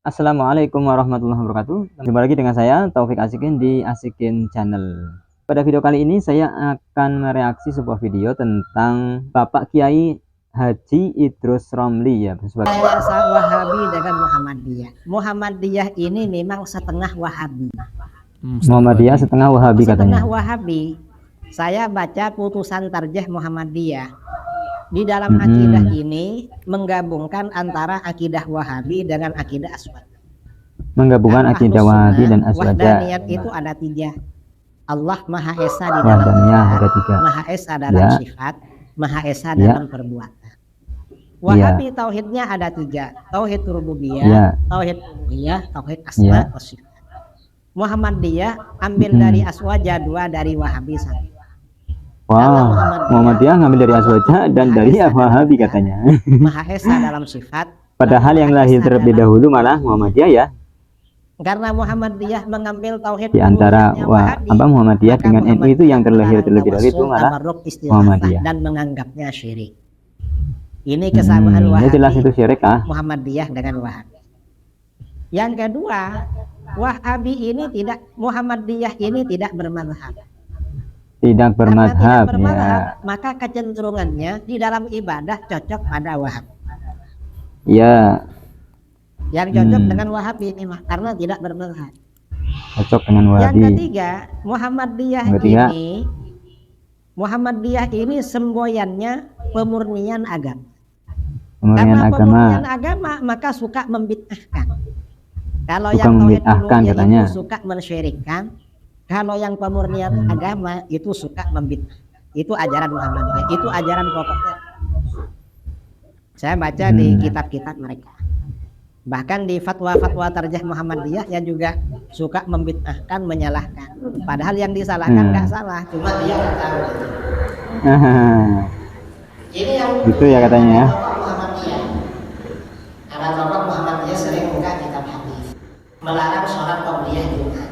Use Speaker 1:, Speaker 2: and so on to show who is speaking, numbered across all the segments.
Speaker 1: Assalamualaikum warahmatullahi wabarakatuh. Jumpa lagi dengan saya Taufik Asikin di Asikin Channel. Pada video kali ini saya akan mereaksi sebuah video tentang Bapak Kiai Haji Idrus Romli ya.
Speaker 2: Wahabi dengan Muhammadiyah. Muhammadiyah ini memang setengah Wahabi.
Speaker 1: Muhammadiyah setengah Wahabi katanya.
Speaker 2: Setengah Wahabi. Saya baca putusan tarjih Muhammadiyah. Di dalam akidah ini menggabungkan antara akidah Wahabi dengan akidah Aswad.
Speaker 1: Menggabungkan akidah Wahabi dan Aswad.
Speaker 2: Wahdaniyat itu ada 3. Allah Maha Esa di dalam sifat, Maha Esa dalam sifat, Maha Esa dalam perbuatan. Wahabi tauhidnya ada 3, tauhid rububiyah, tauhid uluhiyah, tauhid asma wa sifat. Muhammadiyah ambil dari Aswaja 2, dari Wahabi 1.
Speaker 1: Wow, Muhammadiyah ngambil dari Aswaja dan dari Wahabi katanya.
Speaker 2: Maha Esa dalam sifat.
Speaker 1: Padahal yang lahir terlebih dahulu malah Muhammadiyah ya.
Speaker 2: Karena Muhammadiyah mengambil tauhid
Speaker 1: di antara Muhammadiyah dengan NU itu yang terlahir terlebih dahulu itu malah Muhammadiyah
Speaker 2: dan menganggapnya syirik. Ini kesamaan Wahabi.
Speaker 1: Jelas itu syirik
Speaker 2: Muhammadiyah dengan Wahabi. Yang kedua, Wahabi ini tidak, Muhammadiyah ini tidak bermadhab.
Speaker 1: Tidak bermadhab, ya.
Speaker 2: Maka kecenderungannya di dalam ibadah cocok pada Wahabi.
Speaker 1: Ya.
Speaker 2: Yang cocok dengan Wahabi ini karena tidak bermadhab.
Speaker 1: Cocok dengan Wahabi.
Speaker 2: Yang ketiga, Muhammadiyah ini semboyannya pemurnian agama. Karena pemurnian agama maka suka membid'ahkan. Kalau yang tauhid uluhiyah itu suka mensyirikkan. Kalau yang pemurnian agama itu suka membid'ah. Itu ajaran Muhammadiyah, itu ajaran pokoknya. Saya baca di kitab-kitab mereka. Bahkan di fatwa-fatwa tarjih Muhammadiyah yang juga suka membid'ahkan, menyalahkan. Padahal yang disalahkan nggak salah, cuma dia nggak tahu. Ini yang
Speaker 1: itu ya katanya ya.
Speaker 2: Muhammadiyah. Karena tokoh Muhammadiyah sering buka kitab hadis, melarang sholat qobliyah Jumat.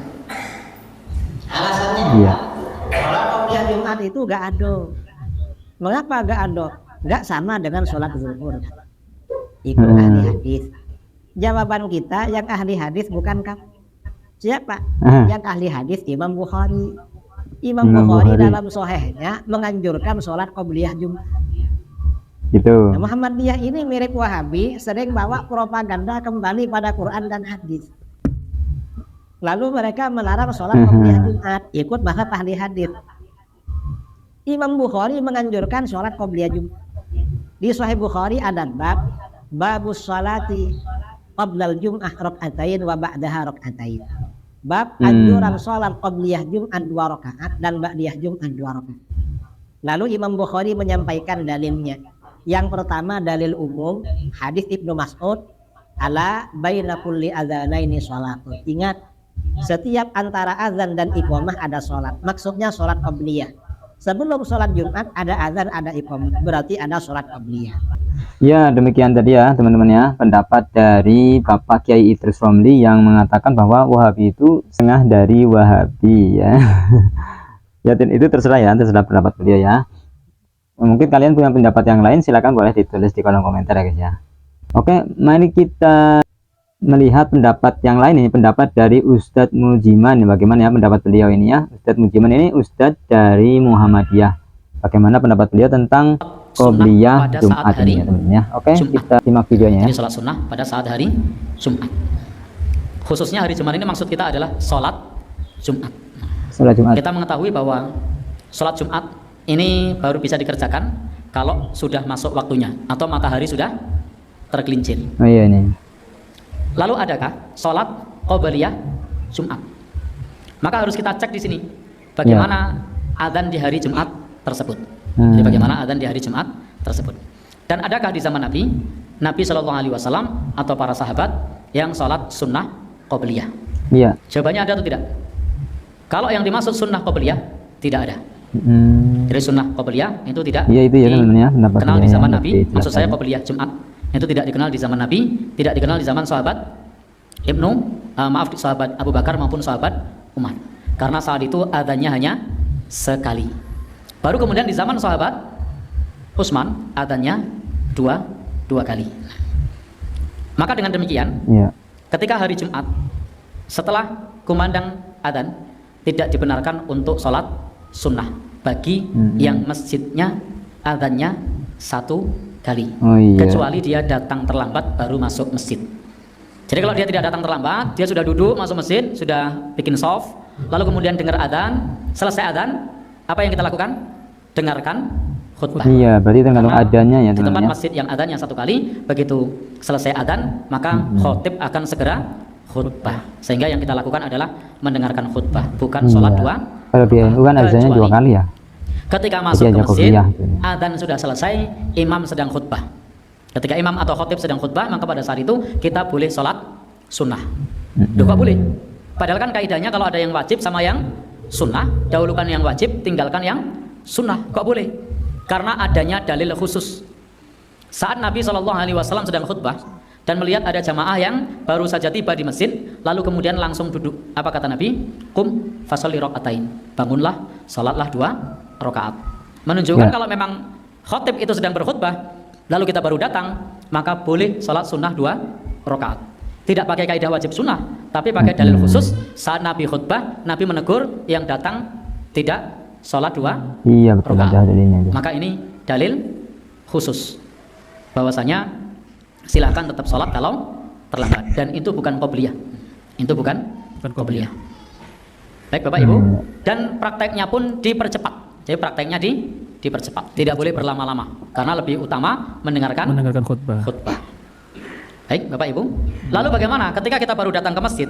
Speaker 2: Alasannya sholat qobliyah Jumat itu gak ado. Mengapa gak ado? Gak sama dengan sholat zuhur. Itu ahli hadis. Jawaban kita yang ahli hadis bukan kamu. Siapa? Yang ahli hadis Imam Bukhari. Imam Bukhari dalam sahihnya menganjurkan sholat qobliyah Jumat.
Speaker 1: Itu.
Speaker 2: Nah, Muhammadiyah ini mirip Wahabi, sering bawa propaganda kembali pada Quran dan hadis. Lalu mereka melarang sholat qobliyah Jumat, ikut mazhab ahli hadis. Imam Bukhari menganjurkan sholat qobliyah Jumat. Di Sahih Bukhari ada babus sholati qoblal Jum'ah rak'atain wa ba'daha rak'atain. Bab anjuran sholat qobliyah Jumat 2 rakaat dan ba'diyah Jumat 2 rakaat. Lalu Imam Bukhari menyampaikan dalilnya. Yang pertama dalil umum, hadis Ibnu Mas'ud, ala baina kulli adzanaini sholatun. Ingat, setiap antara azan dan iqamah ada sholat. Maksudnya sholat qobliyah. Sebelum sholat Jumat ada azan, ada iqamah, berarti ada sholat qobliyah.
Speaker 1: Ya, demikian tadi ya teman-teman ya, pendapat dari Bapak Kiai Idrus Romli yang mengatakan bahwa Wahabi itu setengah dari Wahabi ya. Ya, itu terserah ya, terserah pendapat beliau ya. Mungkin kalian punya pendapat yang lain, silakan boleh ditulis di kolom komentar ya guys ya. Oke, mari kita melihat pendapat yang lain ini, pendapat dari Ustadz Mujiman. Bagaimana ya pendapat beliau ini ya? Ustadz Mujiman ini Ustadz dari Muhammadiyah. Bagaimana pendapat beliau tentang qobliyah Jumat ini ya teman-teman ya? Oke, kita simak videonya ya.
Speaker 3: Ini sholat sunnah pada saat hari Jumat. Khususnya hari Jumat ini maksud kita adalah sholat Jumat.
Speaker 1: Sholat Jumat.
Speaker 3: Kita mengetahui bahwa sholat Jumat ini baru bisa dikerjakan kalau sudah masuk waktunya atau matahari sudah tergelincir.
Speaker 1: Oh iya ini.
Speaker 3: Lalu adakah sholat qobliyah Jumat? Maka harus kita cek di sini bagaimana adzan di hari Jumat tersebut. Jadi bagaimana adzan di hari Jumat tersebut. Dan adakah di zaman Nabi Shallallahu Alaihi Wasallam atau para sahabat yang sholat sunnah qobliyah?
Speaker 1: Iya.
Speaker 3: Jawabannya ada atau tidak? Kalau yang dimaksud sunnah qobliyah tidak ada. Jadi sunnah qobliyah itu tidak dikenal di zaman Nabi. Maksud saya qobliyah Jumat itu tidak dikenal di zaman Nabi, tidak dikenal di zaman sahabat sahabat Abu Bakar maupun sahabat Umar. Karena saat itu adzannya hanya sekali. Baru kemudian di zaman sahabat Utsman adzannya dua kali. Maka dengan demikian ketika hari Jumat setelah kumandang adzan tidak dibenarkan untuk sholat sunnah bagi yang masjidnya adzannya satu kali, kecuali dia datang terlambat baru masuk masjid. Jadi kalau dia tidak datang terlambat, dia sudah duduk masuk masjid, sudah bikin soft, lalu kemudian dengar adzan, selesai adzan, apa yang kita lakukan? Dengarkan khutbah.
Speaker 1: Iya, berarti tergantung adanya ya
Speaker 3: di tempat
Speaker 1: teman-teman.
Speaker 3: masjid yang adzannya satu kali, begitu selesai adzan maka khotib akan segera khutbah. Sehingga yang kita lakukan adalah mendengarkan khutbah, bukan sholat dua.
Speaker 1: Kalau di NU kan adzannya 2 kali ya.
Speaker 3: Ketika masuk ke masjid, adzan sudah selesai, imam sedang khutbah. Ketika imam atau khotib sedang khutbah, maka pada saat itu kita boleh sholat sunnah. Duh, kok boleh? Padahal kan kaidahnya kalau ada yang wajib sama yang sunnah, dahulukan yang wajib, tinggalkan yang sunnah. Kok boleh? Karena adanya dalil khusus. Saat Nabi SAW sedang khutbah dan melihat ada jamaah yang baru saja tiba di masjid, lalu kemudian langsung duduk. Apa kata Nabi? Qum fasolli rakaatain. Bangunlah, salatlah 2 rakaat. Menunjukkan kalau memang khotib itu sedang berkhutbah, lalu kita baru datang, maka boleh salat sunnah 2 rakaat. Tidak pakai kaidah wajib sunnah, tapi pakai dalil khusus. Saat Nabi khutbah, Nabi menegur yang datang tidak salat 2 rakaat. Maka ini dalil khusus bahwasanya silakan tetap sholat kalau terlambat, dan itu bukan qobliyah, itu bukan qobliyah. Baik Bapak Ibu, dan prakteknya pun dipercepat. Jadi prakteknya dipercepat, tidak boleh berlama-lama karena lebih utama mendengarkan khutbah. Baik Bapak Ibu, lalu bagaimana ketika kita baru datang ke masjid?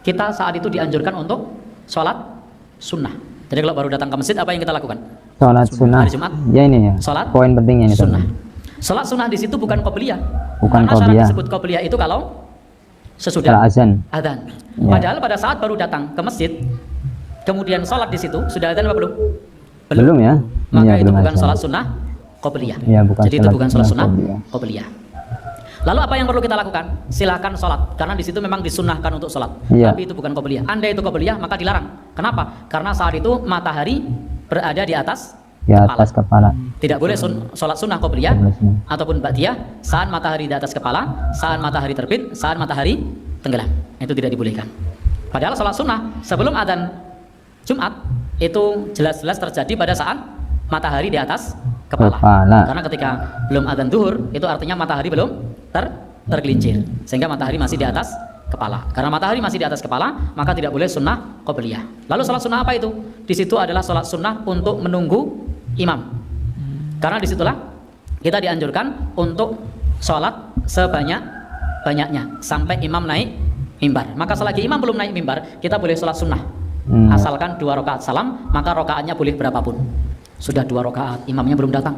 Speaker 3: Kita saat itu dianjurkan untuk sholat sunnah. Jadi kalau baru datang ke masjid, apa yang kita lakukan?
Speaker 1: Sholat sunnah.
Speaker 3: Hari Jumat
Speaker 1: Ya ini ya.
Speaker 3: Sholat
Speaker 1: poin pentingnya ini
Speaker 3: sunnah. Sholat sunnah di situ bukan qobliyah.
Speaker 1: Bukan
Speaker 3: karena syarat
Speaker 1: qobliyah.
Speaker 3: disebut qobliyah itu kalau sesudah
Speaker 1: azan.
Speaker 3: Adzan. Padahal pada saat baru datang ke masjid, kemudian sholat di situ sudah adzan apa belum?
Speaker 1: Belum ya.
Speaker 3: Maka
Speaker 1: Ya,
Speaker 3: itu
Speaker 1: belum
Speaker 3: bukan
Speaker 1: azan.
Speaker 3: sholat sunnah qobliyah.
Speaker 1: Ya, bukan
Speaker 3: jadi itu bukan sholat sunnah
Speaker 1: qobliyah.
Speaker 3: Lalu apa yang perlu kita lakukan? Silakan sholat, karena di situ memang disunnahkan untuk sholat. Tapi itu bukan qobliyah. Andai itu qobliyah maka dilarang. Kenapa? Karena saat itu matahari berada di atas kepala. Tidak boleh sholat sunnah qobliyah ataupun ba'diyah saat matahari di atas kepala, saat matahari terbit, saat matahari tenggelam. Itu tidak dibolehkan. Padahal sholat sunnah sebelum adzan Jumat itu jelas-jelas terjadi pada saat matahari di atas kepala. Karena ketika belum adzan zuhur, itu artinya matahari belum tergelincir, sehingga matahari masih di atas kepala. Karena matahari masih di atas kepala, maka tidak boleh sunnah qobliyah. Lalu sholat sunnah apa itu? Di situ adalah sholat sunnah untuk menunggu imam. Karena disitulah kita dianjurkan untuk sholat sebanyak-banyaknya sampai imam naik mimbar. Maka selagi imam belum naik mimbar, kita boleh sholat sunnah. Asalkan 2 rakaat salam, maka rakaatnya boleh berapapun. Sudah 2 rakaat, imamnya belum datang,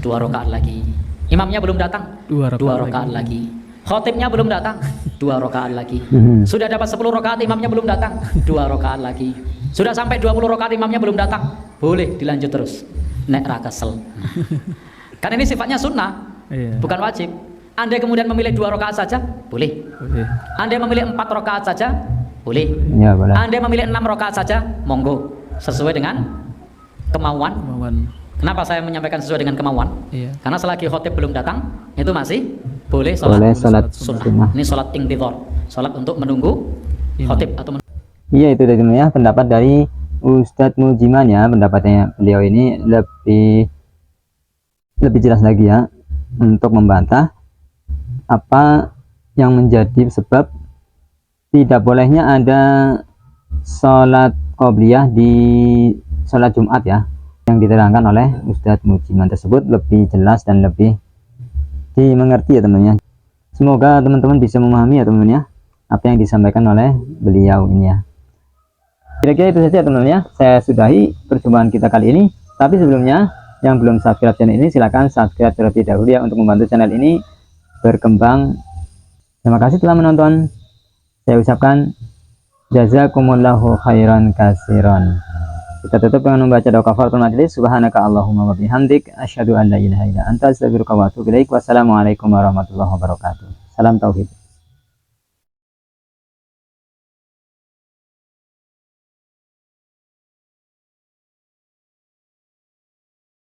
Speaker 3: 2 rakaat lagi. Imamnya belum datang, 2 rakaat lagi. Khotibnya belum datang, 2 rakaat lagi. Sudah dapat 10 rakaat, imamnya belum datang, 2 rakaat lagi. Sudah sampai 20 rakaat, imamnya belum datang, boleh dilanjut terus. Nek ra kesel. Kan ini sifatnya sunnah, bukan wajib. Andai kemudian memilih 2 rakaat saja, boleh. Andai memilih 4 rakaat saja, boleh.
Speaker 1: Ya, boleh.
Speaker 3: Andai memilih 6 rakaat saja, monggo, sesuai dengan kemauan. Kenapa saya menyampaikan sesuai dengan kemauan? Karena selagi khotib belum datang, itu masih boleh sholat sunnah. Ini sholat intidhar, sholat untuk menunggu khotib atau
Speaker 1: Iya, itu tadi ya pendapat dari Ustadz Mujiman ya. Pendapatnya beliau ini lebih jelas lagi ya, untuk membantah apa yang menjadi sebab tidak bolehnya ada sholat qobliyah di sholat Jumat ya. Yang diterangkan oleh Ustadz Mujiman tersebut lebih jelas dan lebih dimengerti ya teman-teman. Semoga teman-teman bisa memahami ya teman-teman ya, apa yang disampaikan oleh beliau ini ya. Kira-kira itu saja teman-teman ya, saya sudahi perjumpaan kita kali ini. Tapi sebelumnya, yang belum subscribe channel ini silahkan subscribe terlebih dahulu ya, untuk membantu channel ini berkembang. Terima kasih telah menonton. Saya ucapkan jazakumullahu khairan katsiran. Kita tutup dengan membaca doa kafaratul majelis. Subhanaka Allahumma wa bihamdik, asyhadu an la ilaha illa anta, astaghfiruka wa atubu ilaik. Wassalamualaikum warahmatullahi wabarakatuh. Salam tauhid.